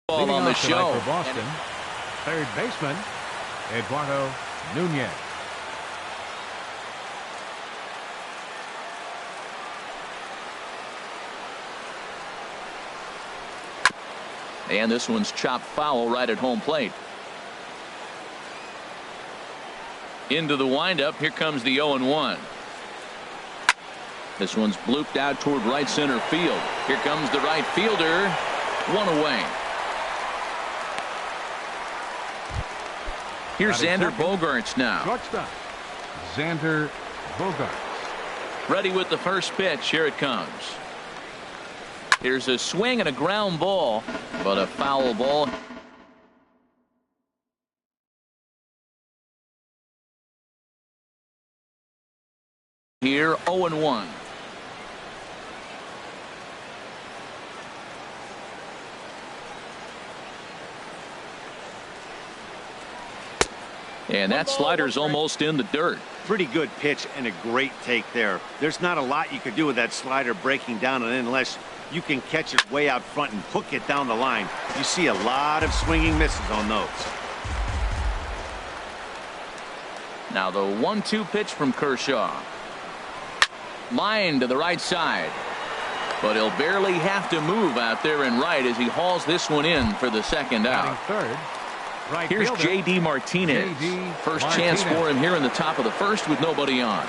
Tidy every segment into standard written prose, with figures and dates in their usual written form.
Ball on the show. For Boston, third baseman, Eduardo Nunez. And this one's chopped foul right at home plate. Into the windup. Here comes the 0-1. This one's blooped out toward right center field. Here comes the right fielder. One away. Here's Xander Bogaerts now. Shortstop, Xander Bogaerts. Ready with the first pitch. Here it comes. Here's a swing and a ground ball, but a foul ball. Here, 0-1. And that slider's almost in the dirt. Pretty good pitch and a great take there. There's not a lot you could do with that slider breaking down and in unless you can catch it way out front and hook it down the line. You see a lot of swinging misses on those. Now the 1-2 pitch from Kershaw. Line to the right side. But he'll barely have to move out there and right as he hauls this one in for the second out. Third, right Here's fielder, J.D. Martinez. First chance for him here in the top of the first with nobody on.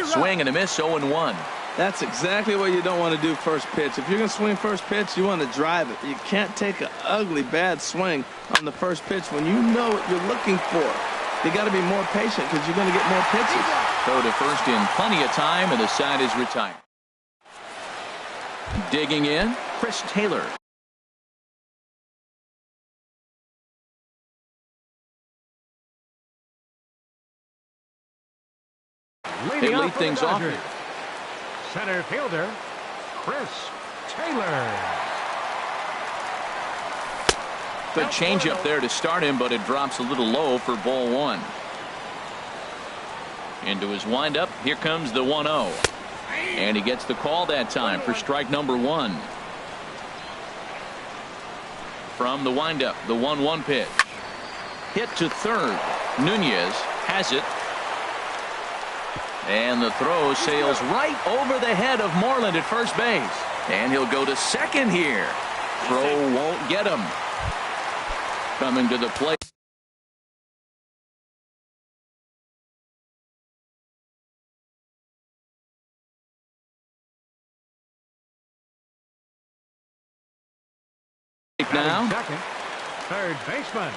Swing and a miss, 0-1. That's exactly what you don't want to do first pitch. If you're going to swing first pitch, you want to drive it. You can't take an ugly, bad swing on the first pitch when you know what you're looking for. You got to be more patient because you're going to get more pitches. Throw to first in plenty of time, and the side is retired. Digging in, Chris Taylor. They lead things off. Center fielder, Chris Taylor. Good changeup there to start him, but it drops a little low for ball one. Into his windup. Here comes the 1-0. And he gets the call that time for strike number one. From the windup, the 1-1 pitch. Hit to third. Nunez has it. And the throw sails right over the head of Moreland at first base. And he'll go to second here. Throw won't get him. Coming to the plate. Now. Second, third baseman,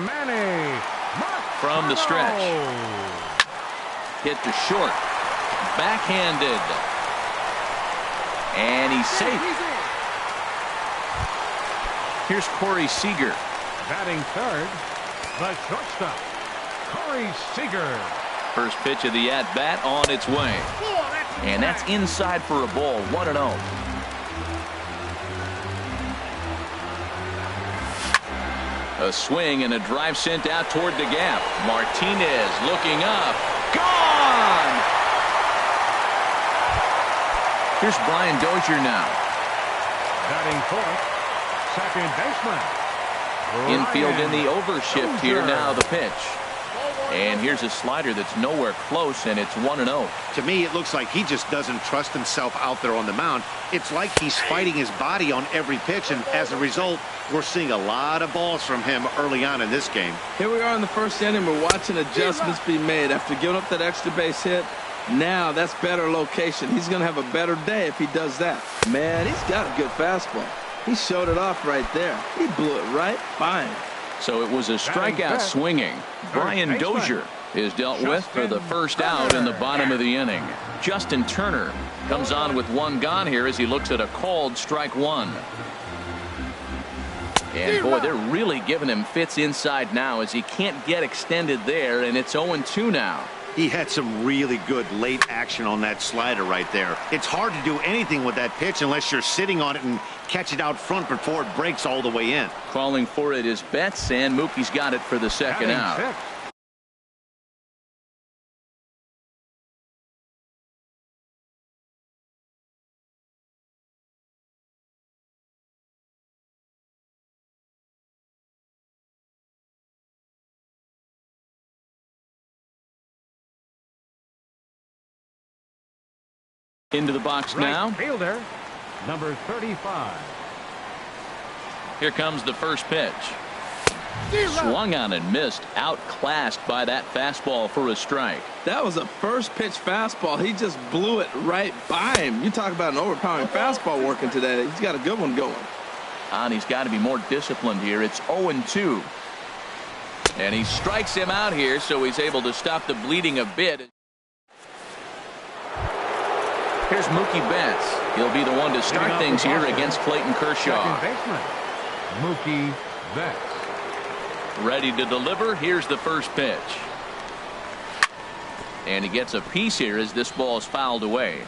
Manny From the stretch. Hit to short. Backhanded. And he's safe. Here's Corey Seager. Batting third, the shortstop, Corey Seager. First pitch of the at-bat on its way. And that's inside for a ball. 1-0. A swing and a drive sent out toward the gap. Martinez looking up. Gone! Here's Brian Dozier now. Batting fourth, second baseman. Infield in the overshift here now the pitch. And here's a slider that's nowhere close, and it's 1-0. To me, it looks like he just doesn't trust himself out there on the mound. It's like he's fighting his body on every pitch, and as a result, we're seeing a lot of balls from him early on in this game. Here we are in the first inning. We're watching adjustments be made after giving up that extra base hit. Now that's better location. He's going to have a better day if he does that. Man, he's got a good fastball. He showed it off right there. He blew it right by him. So it was a strikeout swinging. Brian Dozier is dealt with for the first out in the bottom of the inning. Justin Turner comes on with one gone here as he looks at a called strike one. And boy, they're really giving him fits inside now as he can't get extended there, and it's 0-2 now. He had some really good late action on that slider right there. It's hard to do anything with that pitch unless you're sitting on it and catch it out front before it breaks all the way in. Calling for it is Betts, and Mookie's got it for the second out. Into the box now. Right fielder, number 35. Here comes the first pitch. Swung on and missed. Outclassed by that fastball for a strike. That was a first pitch fastball. He just blew it right by him. You talk about an overpowering fastball working today. He's got a good one going. And he's got to be more disciplined here. It's 0-2. And he strikes him out here, so he's able to stop the bleeding a bit. Here's Mookie Betts. He'll be the one to start things here against Clayton Kershaw. Second baseman, Mookie Betts. Ready to deliver. Here's the first pitch. And he gets a piece here as this ball is fouled away.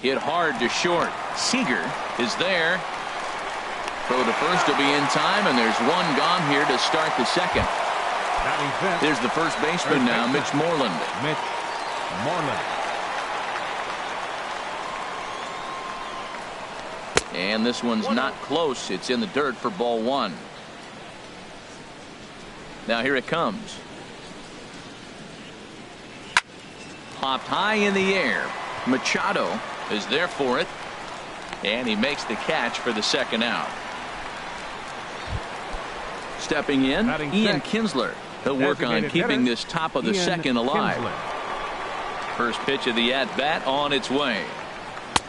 Hit hard to short. Seager is there. Throw to first will be in time, and there's one gone here to start the second. There's the first baseman now, Mitch Moreland. Mitch Moreland. And this one's not close. It's in the dirt for ball one. Now here it comes. Popped high in the air. Machado is there for it. And he makes the catch for the second out. Stepping in, Ian Kinsler. He'll work on keeping this top of the second alive. First pitch of the at-bat on its way.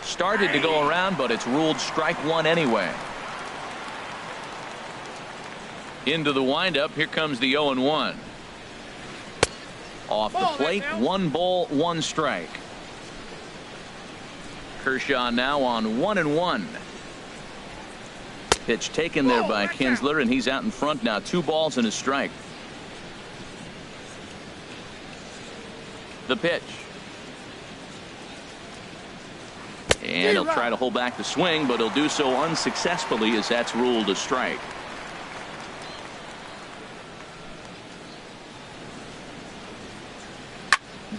Started to go around, but it's ruled strike one anyway. Into the windup. Here comes the 0-1. Off the plate. 1 ball, 1 strike. Kershaw now on 1-1. Pitch taken there by Kinsler, and he's out in front now. 2 balls and a strike. The pitch. And he'll try to hold back the swing, but he'll do so unsuccessfully as that's ruled a strike.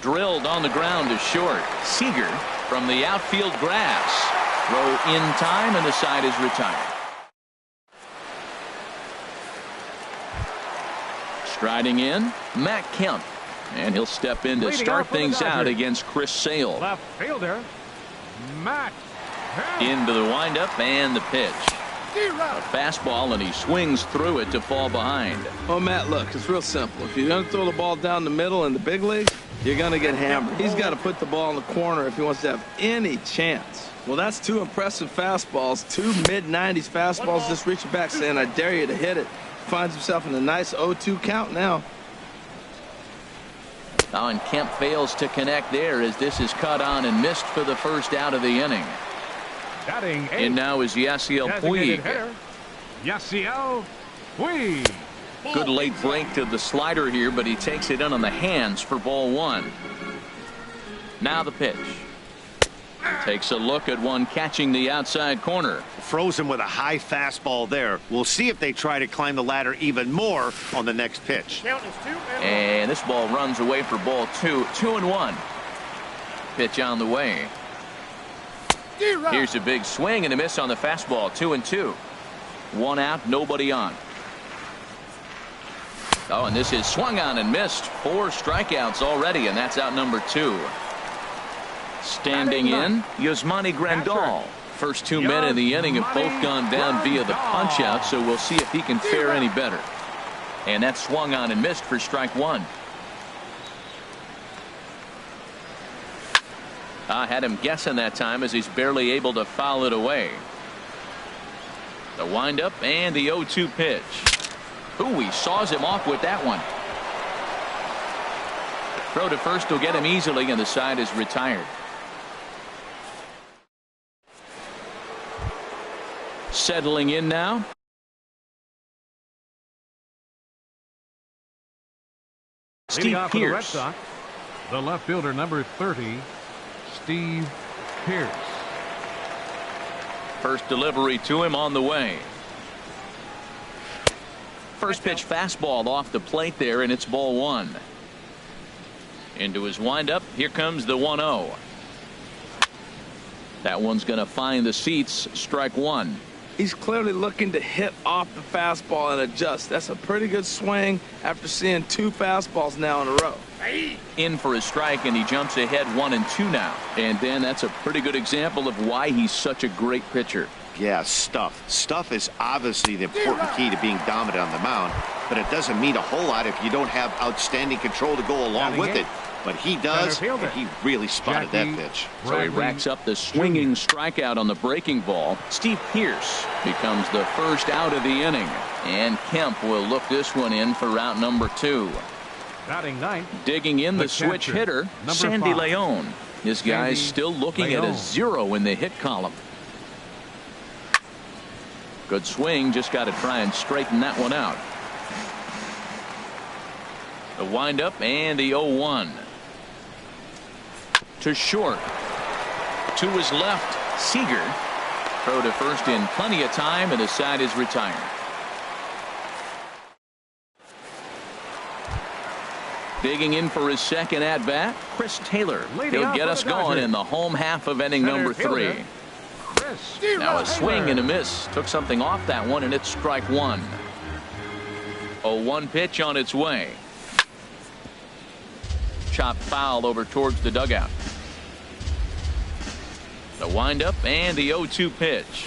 Drilled on the ground to short. Seager from the outfield grass. Throw in time, and the side is retired. Striding in, Matt Kemp. And he'll step in to start things out against Chris Sale. Left fielder, Matt Kemp. Into the windup and the pitch. A fastball, and he swings through it to fall behind. Oh, Matt, look, it's real simple. If you're going to throw the ball down the middle in the big leagues, you're going to get hammered. He's got to put the ball in the corner if he wants to have any chance. Well, that's 2 impressive fastballs, 2 mid-90s fastballs, just reaching back saying, I dare you to hit it. Finds himself in a nice 0-2 count now. Oh, and Kemp fails to connect there as this is cut on and missed for the first out of the inning. Batting 8. And now is Yasiel Puig. Yasiel Puig. Good late break to the slider here, but he takes it in on the hands for ball 1. Now the pitch. Takes a look at one catching the outside corner. Frozen with a high fastball there. We'll see if they try to climb the ladder even more on the next pitch. And this ball runs away for ball 2. 2-1. Pitch on the way. Here's a big swing and a miss on the fastball. 2-2. 1 out, nobody on. Oh, and this is swung on and missed. 4 strikeouts already, and that's out number 2. Standing in, Yasmani Grandal. First 2 men in the inning have both gone down via the punch out, so we'll see if he can fare any better. And that swung on and missed for strike 1. I had him guessing that time as he's barely able to foul it away. The windup and the 0-2 pitch. Ooh, he saws him off with that one. Throw to first will get him easily, and the side is retired. Settling in now. Steve Pierce. The Red Pierce. Sox, the left fielder, number 30, Steve Pierce. First delivery to him on the way. First pitch fastball off the plate there, and it's ball 1. Into his windup. Here comes the 1-0. That one's going to find the seats. Strike 1. He's clearly looking to hit off the fastball and adjust. That's a pretty good swing after seeing 2 fastballs now in a row. In for a strike, and he jumps ahead 1-2 now. And then that's a pretty good example of why he's such a great pitcher. Yeah, stuff. Stuff is obviously the important key to being dominant on the mound, but it doesn't mean a whole lot if you don't have outstanding control to go along with it. But he does, and he really spotted that pitch. So he racks up the swinging strikeout on the breaking ball. Steve Pearce becomes the first out of the inning. And Kemp will look this one in for route number 2. Batting ninth. Digging in the switch hitter, Sandy 5. Leon. This guy's still looking at a 0 in the hit column. Good swing, just got to try and straighten that one out. The windup and the 0-1. To short. To his left, Seager. Throw to first in plenty of time, and the side is retired. Digging in for his second at-bat, Chris Taylor. He'll get us going in the home half of inning number 3. Now a swing and a miss. Took something off that one, and it's strike 1. 0-1 pitch on its way. Chopped foul over towards the dugout. The windup and the 0-2 pitch.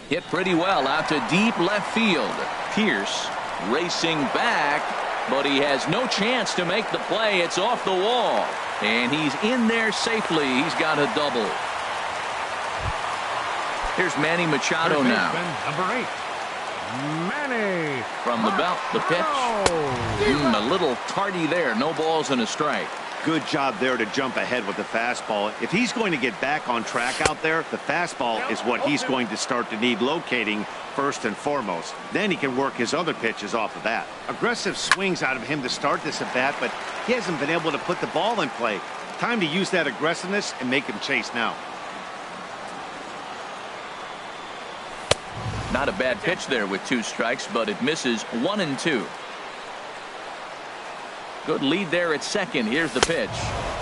Hit pretty well out to deep left field. Pearce racing back, but he has no chance to make the play. It's off the wall, and he's in there safely. He's got a double. Here's Manny Machado now. Number 8. Manny. From the belt, the pitch. A little tardy there. No balls and a strike. Good job there to jump ahead with the fastball. If he's going to get back on track out there, the fastball is what he's going to start to need locating first and foremost. Then he can work his other pitches off of that. Aggressive swings out of him to start this at bat, but he hasn't been able to put the ball in play. Time to use that aggressiveness and make him chase now. Not a bad pitch there with 2 strikes, but it misses 1-2. Good lead there at second. Here's the pitch.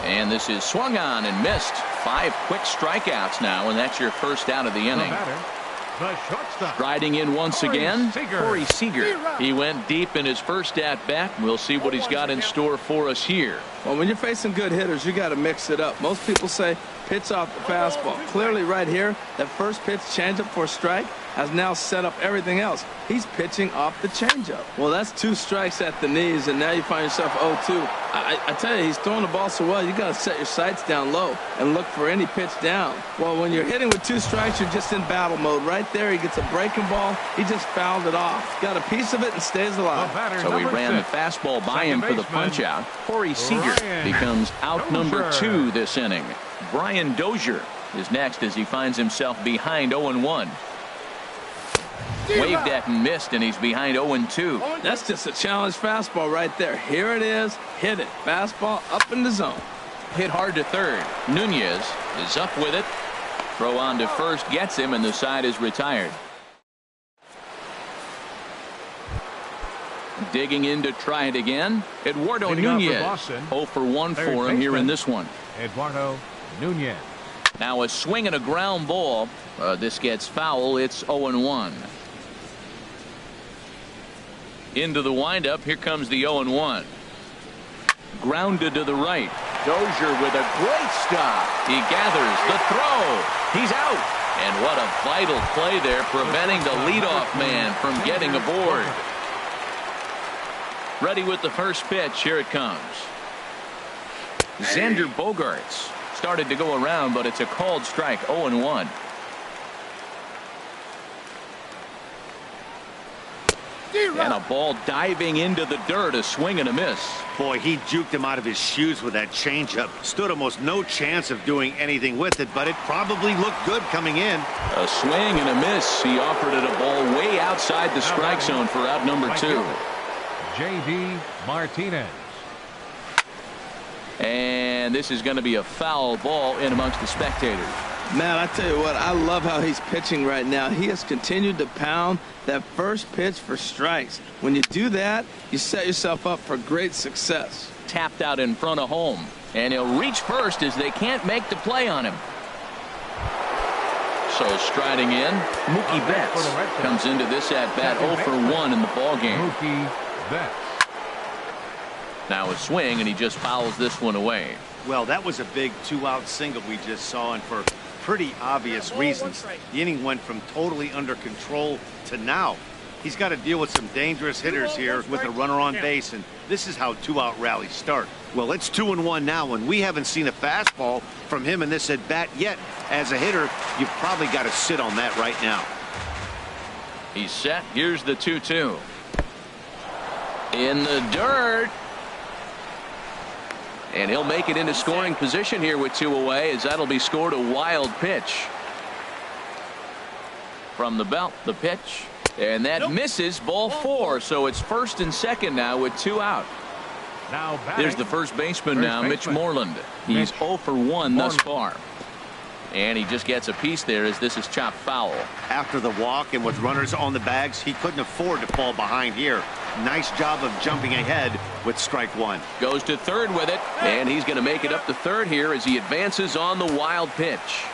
And this is swung on and missed. 5 quick strikeouts now, and that's your first out of the inning. The shortstop. Striding in once again, Seager. Corey Seager. He went deep in his first at-bat. We'll see what he's got in store for us here. Well, when you're facing good hitters, you got to mix it up. Most people say pitch off the fastball. Clearly right here, that first pitch changeup for a strike has now set up everything else. He's pitching off the changeup. Well, that's 2 strikes at the knees, and now you find yourself 0-2. I tell you, he's throwing the ball so well, you got to set your sights down low and look for any pitch down. Well, when you're hitting with 2 strikes, you're just in battle mode. Right there, he gets a breaking ball. He just fouled it off. Got a piece of it and stays alive. So he ran the fastball by him for the punch-out. Corey Seager becomes out number 2 this inning. Brian Dozier is next as he finds himself behind 0-1. Waved at and missed, and he's behind 0-2. That's just a challenge fastball right there. Here it is. Hit it. Fastball up in the zone. Hit hard to third. Nunez is up with it. Throw on to first gets him, and the side is retired. Digging in to try it again. Eduardo Nunez. 0 for 1 for him here in this one. Eduardo Nunez. Now a swing and a ground ball. This gets foul. It's 0-1. Into the windup. Here comes the 0-1. Grounded to the right. Dozier with a great stop. He gathers the throw. He's out. And what a vital play there, preventing the leadoff man from getting aboard. Ready with the first pitch. Here it comes. Xander Bogaerts started to go around, but it's a called strike. 0-1. And a ball diving into the dirt. A swing and a miss. Boy, he juked him out of his shoes with that changeup. Stood almost no chance of doing anything with it, but it probably looked good coming in. A swing and a miss. He offered it a ball way outside the strike zone for out number 2. J.D. Martinez. And this is going to be a foul ball in amongst the spectators. Man, I tell you what, I love how he's pitching right now. He has continued to pound that first pitch for strikes. When you do that, you set yourself up for great success. Tapped out in front of home. And he'll reach first as they can't make the play on him. So striding in, Mookie Betts comes into this at bat 0 for 1 in the ball game. Mookie Betts. Now a swing, and he just fouls this one away. Well, that was a big 2-out single we just saw, and for pretty obvious reasons. The inning went from totally under control to now. He's got to deal with some dangerous hitters here with a runner on base, and this is how 2-out rallies start. Well, it's 2-1 now, and we haven't seen a fastball from him in this at bat yet. As a hitter, you've probably got to sit on that right now. He's set. Here's the 2-2. In the dirt. And he'll make it into scoring position here with 2 away, as that'll be scored a wild pitch. From the belt, the pitch. And that misses, ball 4. So it's first and second now with 2 out. Now there's the first baseman now, Mitch Moreland. He's 0 for 1 thus far. And he just gets a piece there as this is chopped foul. After the walk and with runners on the bags, he couldn't afford to fall behind here. Nice job of jumping ahead with strike 1. Goes to third with it, and he's going to make it up to third here as he advances on the wild pitch.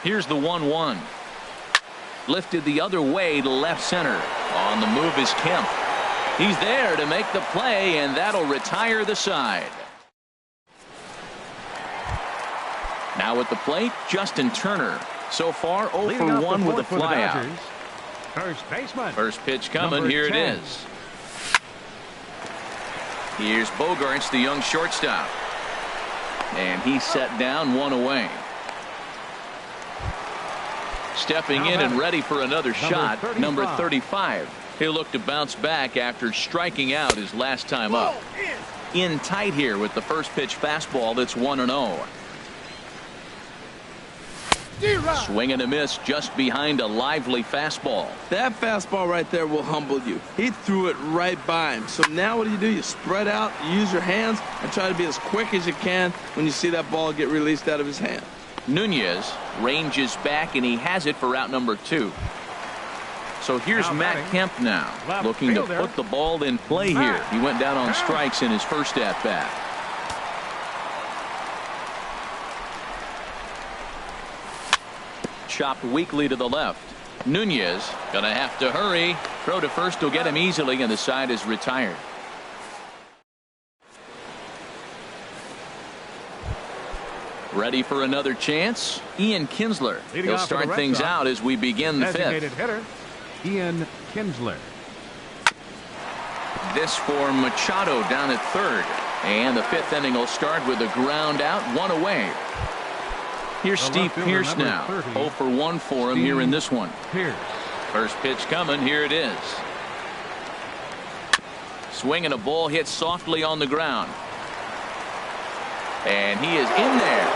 Here's the 1-1. Lifted the other way to left center. On the move is Kemp. He's there to make the play, and that'll retire the side. Now at the plate, Justin Turner. So far 0 for 1 with a flyout. First baseman. First pitch coming. Number Here 10. it is. Here's Bogarts, the young shortstop. And he's set down 1 away. Stepping in and ready for another shot, number 35. He'll look to bounce back after striking out his last time up. In tight here with the first pitch fastball that's 1-0. Swing and a miss just behind a lively fastball. That fastball right there will humble you. He threw it right by him. So now what do? You spread out, you use your hands, and try to be as quick as you can when you see that ball get released out of his hand. Nunez ranges back, and he has it for out number 2. So here's Matt Kemp now, looking to put the ball in play here. He went down on strikes in his first at-bat. Chopped weakly to the left. Nunez gonna have to hurry. Throw to first will get him easily, and the side is retired. Ready for another chance? Ian Kinsler. He'll start things out as we begin the fifth. Hitter, Ian Kinsler. This for Machado down at third. And the 5th inning will start with a ground out, 1 away. Here's Steve Pearce now. 0 for 1 for him here in this one. Pearce. First pitch coming. Here it is. Swing and a ball hit softly on the ground. And he is in there.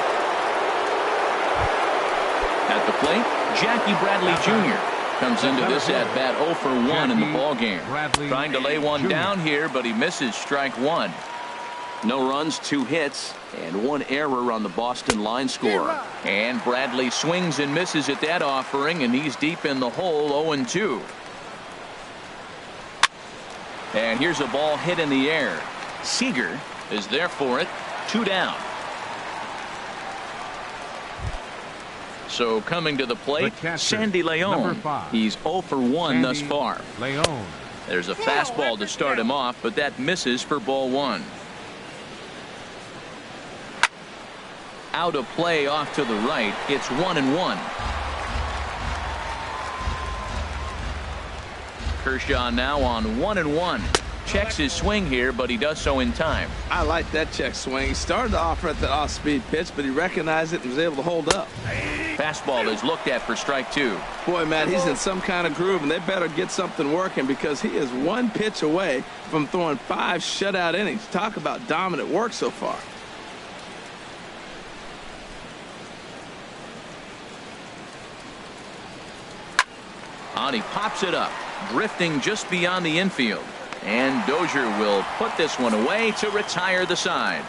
At the plate, Jackie Bradley Jr. comes into this at bat 0 for 1 in the ball game. Trying to lay one down here, but he misses strike 1. No runs, 2 hits, and 1 error on the Boston line score. And Bradley swings and misses at that offering, and he's deep in the hole, 0-2. And here's a ball hit in the air. Seager is there for it. 2 down. So coming to the plate, Sandy Leon. He's 0 for 1 thus far. Leon. There's a fastball to start him off, but that misses for ball 1. Out of play off to the right. It's 1-1. Kershaw now on 1-1. Checks his swing here, but he does so in time. I like that check swing. He started to offer at the off-speed pitch, but he recognized it and was able to hold up. Fastball is looked at for strike 2. Boy, Matt, he's in some kind of groove, and they better get something working because he is 1 pitch away from throwing 5 shutout innings. Talk about dominant work so far. On he pops it up, drifting just beyond the infield. And Dozier will put this one away to retire the side.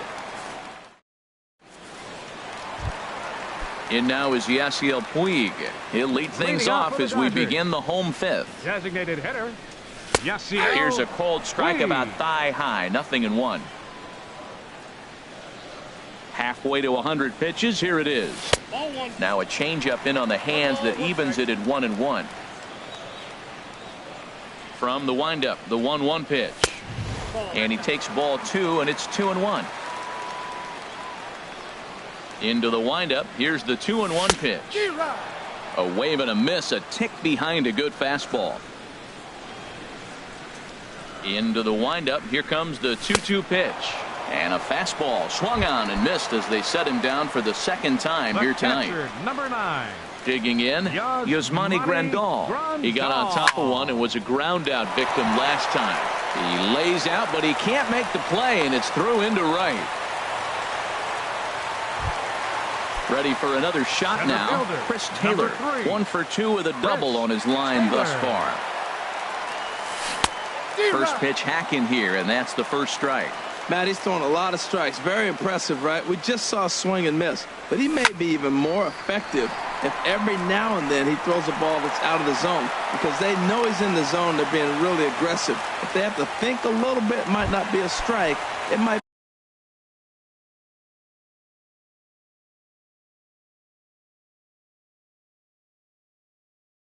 In now is Yasiel Puig. He'll lead things off as we begin the home 5th. Designated hitter, Yasiel. Here's a cold strike about thigh high, 0-1. Halfway to 100 pitches. Here it is. Now a changeup in on the hands that evens it at 1-1. From the windup, the 1-1 pitch. And he takes ball 2, and it's 2-1. Into the windup. Here's the 2-1 pitch. A wave and a miss, a tick behind a good fastball. Into the windup. Here comes the 2-2 pitch. And a fastball swung on and missed as they set him down for the second time here tonight. Number 9. Digging in, Yasmani Grandal. He got on top of one and was a ground out victim last time. He lays out, but he can't make the play, and it's through into right. Ready for another shot now. Chris Taylor, 1 for 2 with a double on his line thus far. First pitch hack in here, and that's the first strike. Matt, he's throwing a lot of strikes. Very impressive, right? We just saw a swing and miss. But he may be even more effective if every now and then he throws a ball that's out of the zone, because they know he's in the zone. They're being really aggressive. If they have to think a little bit, it might not be a strike. It might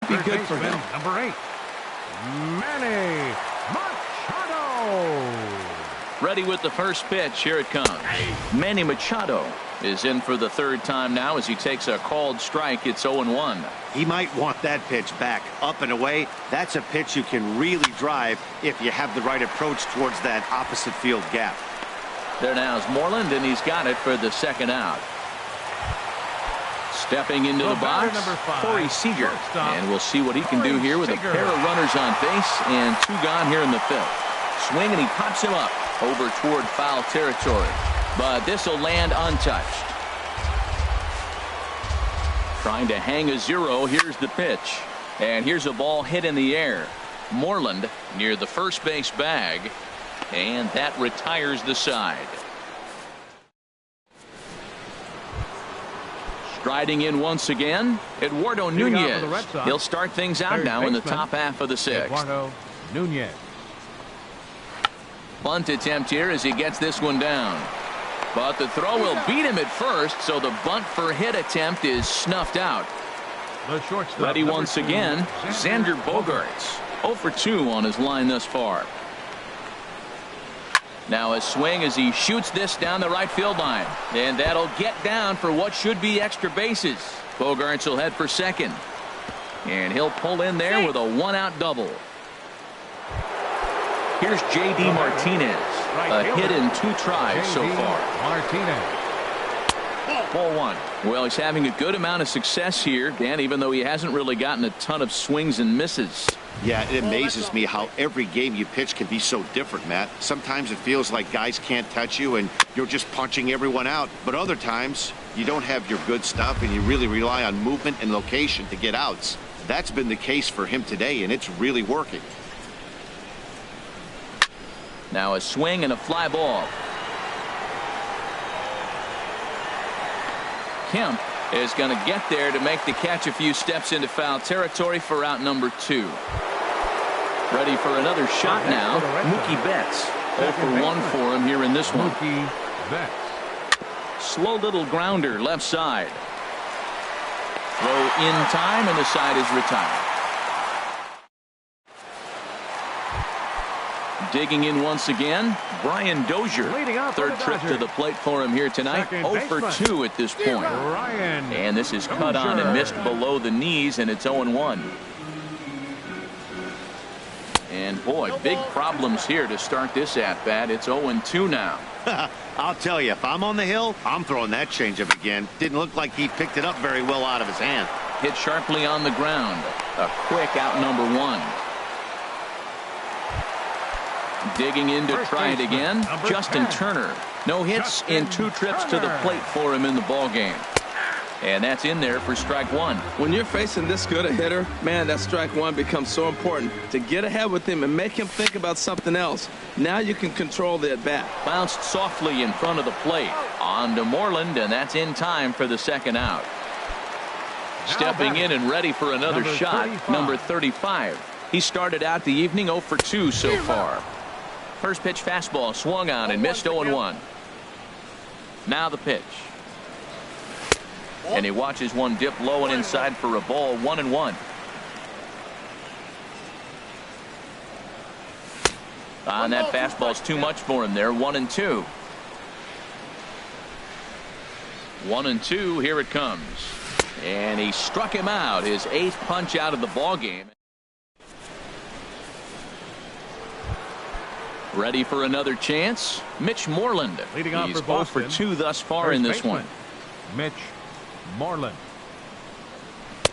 be good for him. Number 8, Manny Machado. Ready with the first pitch. Here it comes. Manny Machado is in for the third time now as he takes a called strike. It's 0-1. He might want that pitch back, up and away. That's a pitch you can really drive if you have the right approach towards that opposite field gap. There now is Moreland, and he's got it for the second out. Stepping into the box, Corey Seager. And we'll see what he can do here with a pair of runners on base and 2 gone here in the 5th. Swing, and he pops him up over toward foul territory. But this will land untouched. Trying to hang a 0. Here's the pitch. And here's a ball hit in the air. Moreland near the first base bag. And that retires the side. Striding in once again, Eduardo Nunez. He'll start things out now in the top half of the 6th. Eduardo Nunez. Bunt attempt here as he gets this one down. But the throw will beat him at first, so the bunt for hit attempt is snuffed out. The shortstop, ready once again, Xander Bogaerts. 0 for 2 on his line thus far. Now a swing as he shoots this down the right field line. And that'll get down for what should be extra bases. Bogaerts will head for second. And he'll pull in there with a 1-out double. Here's J.D. Martinez. A hit in 2 tries so far. Martinez. Ball 1. Well, he's having a good amount of success here, Dan, even though he hasn't really gotten a ton of swings and misses. Yeah, it amazes me how every game you pitch can be so different, Matt. Sometimes it feels like guys can't touch you and you're just punching everyone out. But other times, you don't have your good stuff and you really rely on movement and location to get outs. That's been the case for him today, and it's really working. Now a swing and a fly ball. Kemp is going to get there to make the catch a few steps into foul territory for out number 2. Ready for another shot now. Mookie Betts. 0 for 1 for him here in this one. Mookie Betts. Slow little grounder left side. Throw in time, and the side is retired. Digging in once again, Brian Dozier. Third trip to the plate for him here tonight. 0 for 2 at this point. And this is cut on and missed below the knees, and it's 0-1. And boy, big problems here to start this at bat. It's 0-2 now. I'll tell you, if I'm on the hill, I'm throwing that changeup again. Didn't look like he picked it up very well out of his hand. Hit sharply on the ground. A quick out number 1. Digging in to try it again, Justin Turner. No hits in 2 trips to the plate for him in the ballgame. And that's in there for strike 1. When you're facing this good a hitter, man, that strike 1 becomes so important to get ahead with him and make him think about something else. Now you can control the at-bat. Bounced softly in front of the plate. On to Moreland, and that's in time for the second out. Stepping in and ready for another shot, number 35. He started out the evening 0 for 2 so far. First pitch fastball swung on and missed 0-1. Now the pitch. And he watches one dip low and inside for a ball. 1-1. And that fastball's too much for him there. 1-2. 1-2. Here it comes. And he struck him out. His 8th punch out of the ball game. Ready for another chance. Mitch Moreland. Leading off He's for Boston. 0 for 2 thus far First in this baseman, one. Mitch Moreland.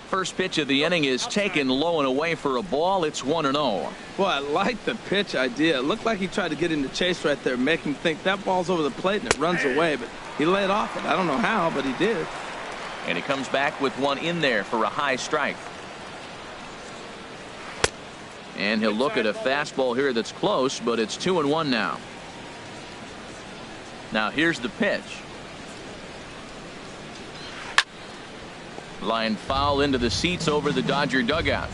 First pitch of the inning is taken low and away for a ball. It's 1-0. Well, I like the pitch idea. It looked like he tried to get him to chase right there, make him think that ball's over the plate and it runs away, but he laid off it. I don't know how, but he did. And he comes back with one in there for a high strike. And he'll look at a fastball here that's close, but it's 2-1 now. Now here's the pitch. Line foul into the seats over the Dodger dugout.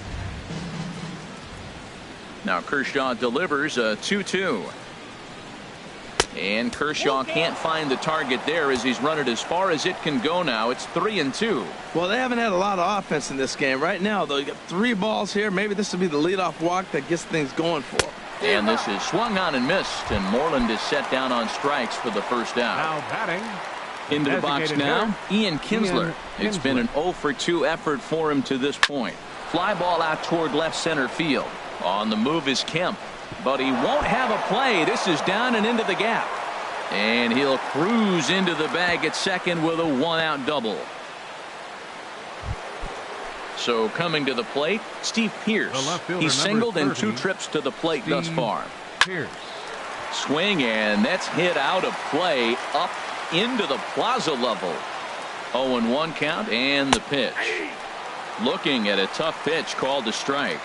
Now Kershaw delivers a 2-2. And Kershaw can't find the target there as he's run it as far as it can go now. It's 3-2. Well, they haven't had a lot of offense in this game. Right now, though, you got 3 balls here. Maybe this will be the leadoff walk that gets things going for him. And this is swung on and missed. And Moreland is set down on strikes for the first out. Now batting. Into the box now, Ian Kinsler. It's been an 0 for 2 effort for him to this point. Fly ball out toward left center field. On the move is Kemp. But he won't have a play. This is down and into the gap. And he'll cruise into the bag at second with a 1-out double. So coming to the plate, Steve Pearce. He's singled in 2 trips to the plate thus far. Pearce. Swing, and that's hit out of play up into the plaza level. 0-1 count and the pitch. Looking at a tough pitch called a strike.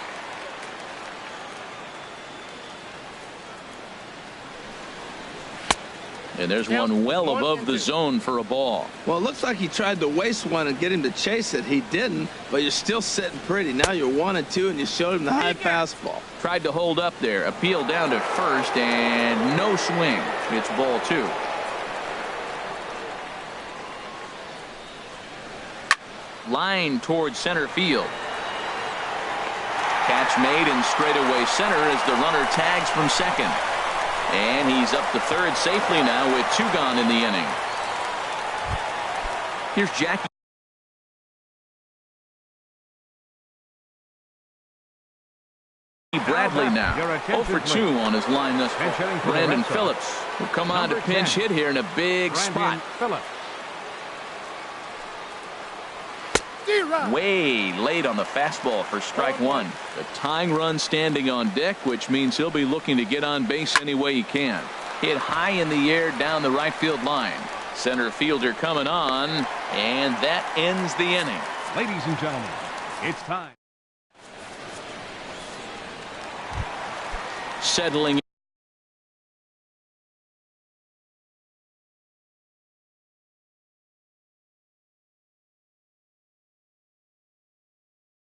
And there's one well above the zone for a ball. Well, it looks like he tried to waste one and get him to chase it. He didn't, but you're still sitting pretty. Now you're 1-2, and you showed him the high fastball. Tried to hold up there. Appeal down to first, and no swing. It's ball 2. Line towards center field. Catch made in straightaway center as the runner tags from second. And he's up to third safely now with 2 gone in the inning. Here's Jackie Bradley now. 0 for 2 on his line thus far. Brandon Phillips will come on to pinch hit here in a big spot. Way late on the fastball for strike 1. The tying run standing on deck, which means he'll be looking to get on base any way he can. Hit high in the air down the right field line. Center fielder coming on, and that ends the inning. Ladies and gentlemen, it's time. Settling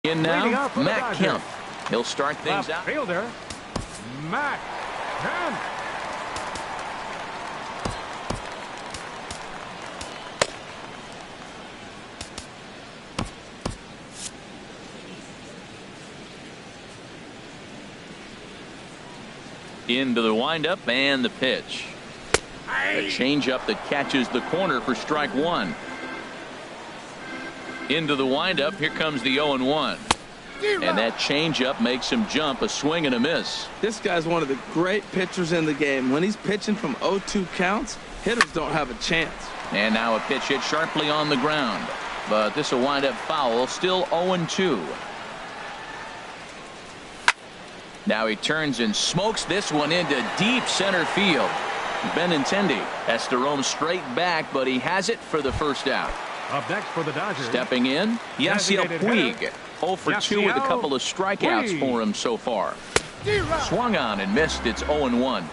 in now, Matt Kemp. He'll start things out. Fielder, Matt Kemp. Into the windup and the pitch. A changeup that catches the corner for strike 1. Into the windup. Here comes the 0-1. And that changeup makes him jump. A swing and a miss. This guy's one of the great pitchers in the game. When he's pitching from 0-2 counts, hitters don't have a chance. And now a pitch hit sharply on the ground. But this will wind up foul. Still 0-2. Now he turns and smokes this one into deep center field. Benintendi has to roam straight back, but he has it for the first out. Up next for the Dodgers. Stepping in, Yasiel Puig. 0 for 2 with a couple of strikeouts Puig for him so far. Swung on and missed. It's 0-1.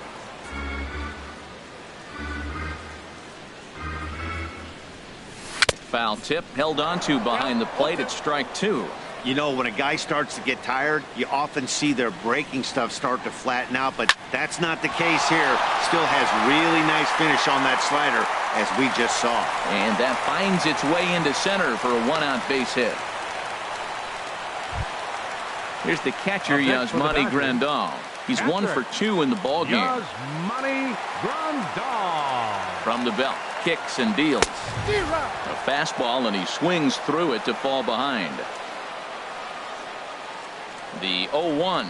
Foul tip held on to behind the plate at strike 2. You know, when a guy starts to get tired, you often see their breaking stuff start to flatten out, but that's not the case here. Still has really nice finish on that slider, as we just saw. And that finds its way into center for a one-out base hit. Here's the catcher, Yasmani Grandal. He's 1 for 2 in the ballgame. Yasmani Grandal. From the belt, kicks and deals. A fastball, and he swings through it to fall behind. The 0-1.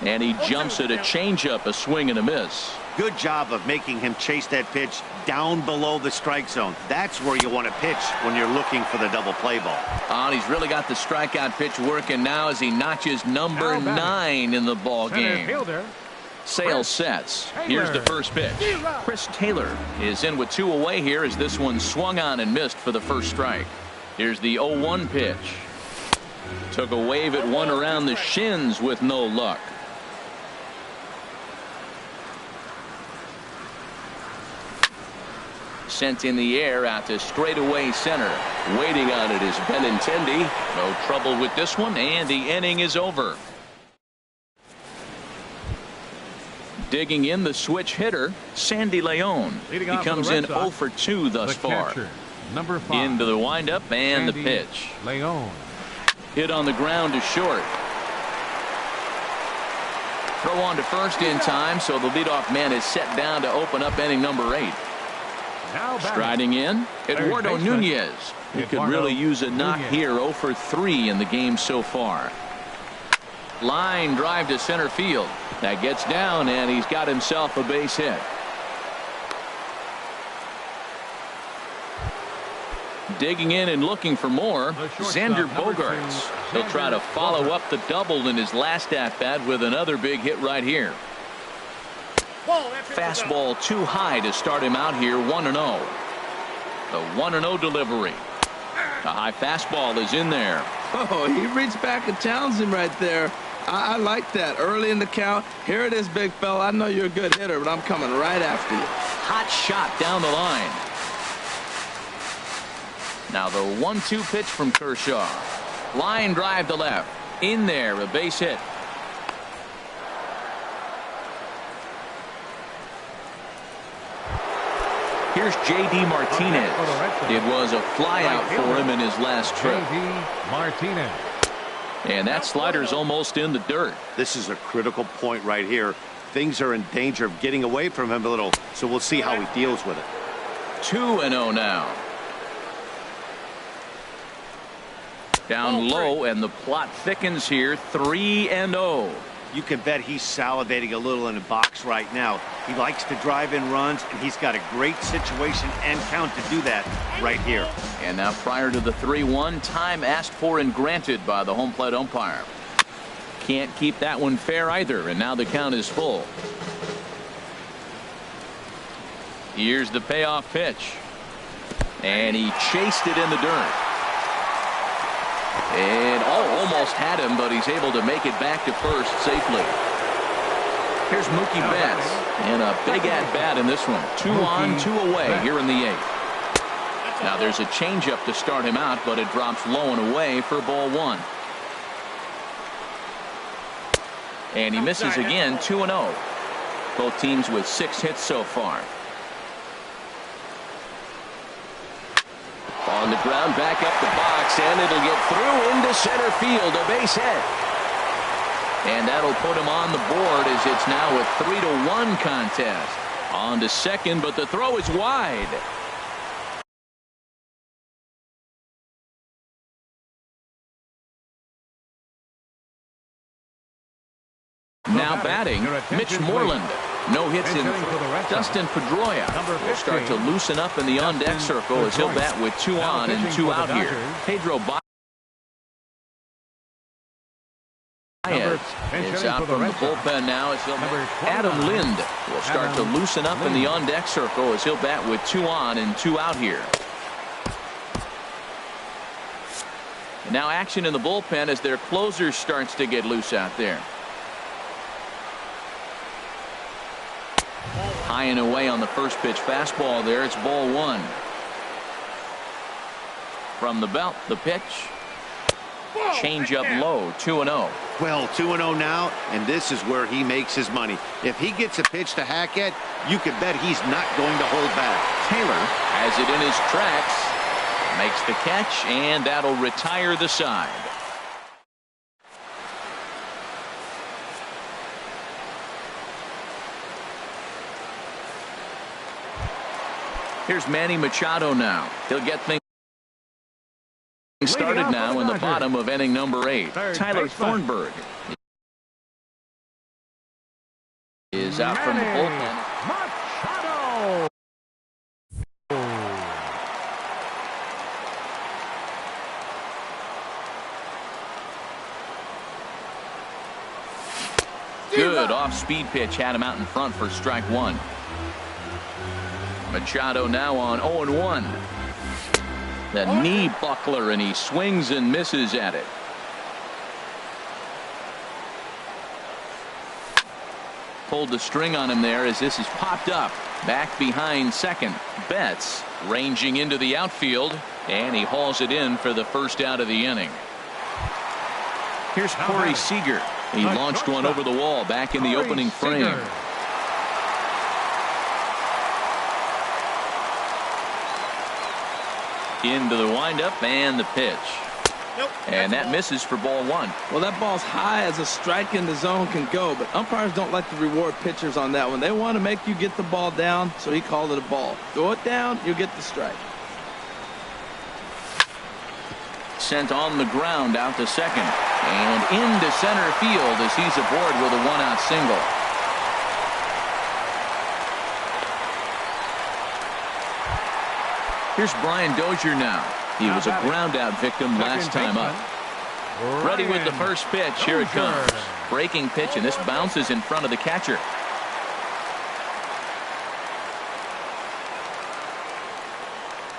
And he jumps at a changeup, a swing and a miss. Good job of making him chase that pitch down below the strike zone. That's where you want to pitch when you're looking for the double play ball. And he's really got the strikeout pitch working now as he notches number 9 in the ball game. Sale sets. Here's the first pitch. Chris Taylor is in with 2 away here as this one swung on and missed for the first strike. Here's the 0-1 pitch. Took a wave at one around the shins with no luck. Sent in the air out to straightaway center. Waiting on it is Benintendi. No trouble with this one, and the inning is over. Digging in the switch hitter, Sandy Leon. He comes in 0 for 2 thus far. Number 5. Into the windup and Sandy the pitch. Leon. Hit on the ground to short. Throw on to first in time, so the leadoff man is set down to open up inning number 8. Striding in, Eduardo Nunez. He could really use a knock here. 0 for 3 in the game so far. Line drive to center field. That gets down, and he's got himself a base hit. Digging in and looking for more, Xander Bogaerts. He'll try to follow up the double in his last at-bat with another big hit right here. Fastball too high to start him out here. 1-0. The 1-0 delivery. A high fastball is in there. Oh, he reached back and challenged him right there. I like that. Early in the count. Here it is, big fella. I know you're a good hitter, but I'm coming right after you. Hot shot down the line. Now the 1-2 pitch from Kershaw. Line drive to left. In there, a base hit. Here's J.D. Martinez. It was a flyout for him in his last trip. J.D. Martinez. And that slider's almost in the dirt. This is a critical point right here. Things are in danger of getting away from him a little, so we'll see how he deals with it. 2-0 now. Down low, and the plot thickens here. 3-0. You can bet he's salivating a little in the box right now. He likes to drive in runs, and he's got a great situation and count to do that right here. And now prior to the 3-1, time asked for and granted by the home plate umpire. Can't keep that one fair either, and now the count is full. Here's the payoff pitch. And he chased it in the dirt. And almost had him, but he's able to make it back to first safely. Here's Mookie Betts, and a big at-bat in this one. 2 on, 2 away here in the 8th. Now there's a changeup to start him out, but it drops low and away for ball 1. And he misses again. 2-0. Both teams with 6 hits so far. On the ground, back up the box, and it'll get through into center field, a base hit. And that'll put him on the board as it's now a 3-1 contest. On to second, but the throw is wide. Now batting, Mitch Moreland. No hits in. Dustin Pedroia will start to loosen up in the on-deck circle as he'll bat with 2 on and 2 out here. Pedro Baez is out from the bullpen now as he'll Adam Lind will start to loosen up in the on-deck circle as he'll bat with 2 on and 2 out here. And now action in the bullpen as their closer starts to get loose out there. High and away on the first pitch fastball there. It's ball 1. From the belt, the pitch. Changeup low, 2-0. Well, 2-0 now, and this is where he makes his money. If he gets a pitch to hack at, you could bet he's not going to hold back. Taylor has it in his tracks, makes the catch, and that'll retire the side. Here's Manny Machado now. He'll get things started now in the bottom of inning number 8. Tyler Thornburg is out from the bullpen. Machado. Good off-speed pitch had him out in front for strike 1. Machado now on 0-1. The knee buckler, and he swings and misses at it. Pulled the string on him there as this is popped up. Back behind second. Betts ranging into the outfield, and he hauls it in for the first out of the inning. Here's Corey Seager. He launched one over the wall back in the opening frame. Into the windup and the pitch. And that misses for ball 1. Well, that ball's high as a strike in the zone can go, but umpires don't like to reward pitchers on that one. They want to make you get the ball down, so he called it a ball. Throw it down, you get the strike. Sent on the ground out to second and into center field as he's aboard with a 1-out single. Here's Brian Dozier now. He was a ground-out victim last time up. Ready with the first pitch. Here it comes. Breaking pitch, and this bounces in front of the catcher.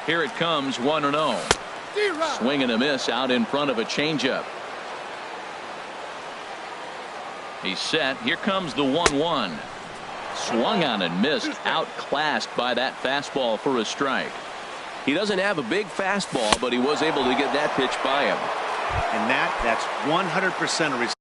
Here it comes, 1-0. Swing and a miss out in front of a changeup. He's set. Here comes the 1-1. Swung on and missed. Outclassed by that fastball for a strike. He doesn't have a big fastball, but he was able to get that pitch by him. And that's 100% a result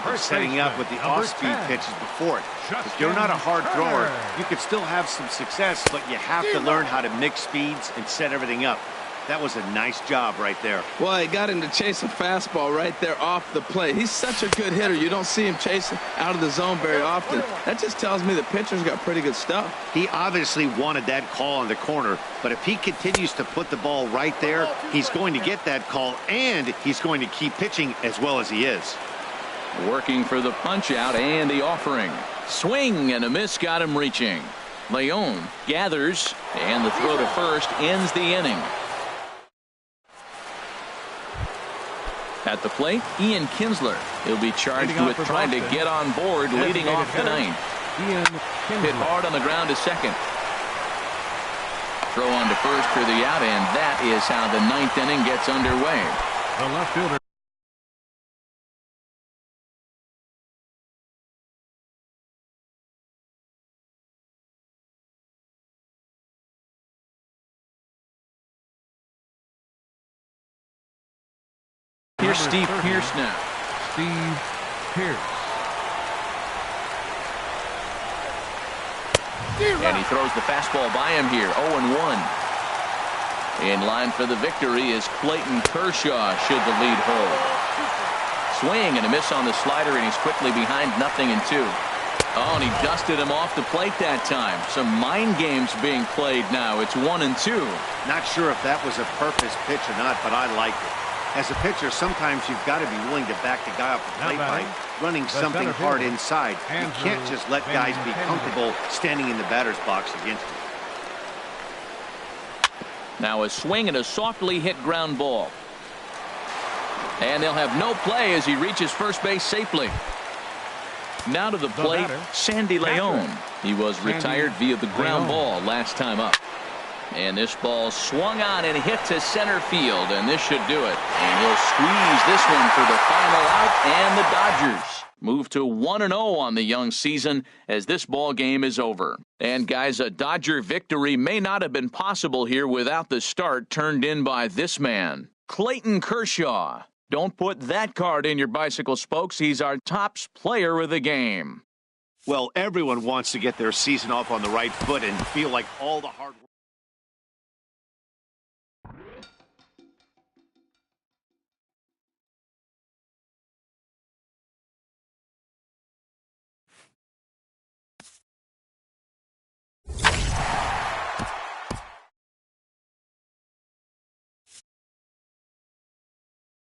of setting up with the off-speed pitches before it. If you're not a hard thrower, you could still have some success, but you have to learn how to mix speeds and set everything up. That was a nice job right there. Well, he got him to chase a fastball right there off the plate. He's such a good hitter. You don't see him chasing out of the zone very often. That just tells me the pitcher's got pretty good stuff. He obviously wanted that call in the corner, but if he continues to put the ball right there, he's going to get that call, and he's going to keep pitching as well as he is. Working for the punch out and the offering. Swing and a miss got him reaching. Leon gathers, and the throw to first ends the inning. At the plate, Ian Kinsler. He'll be charged with trying to get on board, leading off the ninth. Hit hard on the ground to second. Throw on to first for the out, and that is how the ninth inning gets underway. The left fielder. Here's Steve Pearce now. Steve Pearce. And he throws the fastball by him here. 0-1. In line for the victory is Clayton Kershaw should the lead hold. Swing and a miss on the slider, and he's quickly behind 0-2. Oh, and he dusted him off the plate that time. Some mind games being played now. It's 1-2. Not sure if that was a purpose pitch or not, but I like it. As a pitcher, sometimes you've got to be willing to back the guy off the plate by running something hard inside. You can't just let guys be comfortable standing in the batter's box against you. Now a swing and a softly hit ground ball. And they'll have no play as he reaches first base safely. Now to the plate, Sandy Leon. He was retired via the ground ball last time up. And this ball swung on and hit to center field, and this should do it. And he'll squeeze this one for the final out, and the Dodgers move to 1-0 on the young season as this ball game is over. And guys, a Dodger victory may not have been possible here without the start turned in by this man, Clayton Kershaw. Don't put that card in your bicycle spokes. He's our top player of the game. Well, everyone wants to get their season off on the right foot and feel like all the hard work.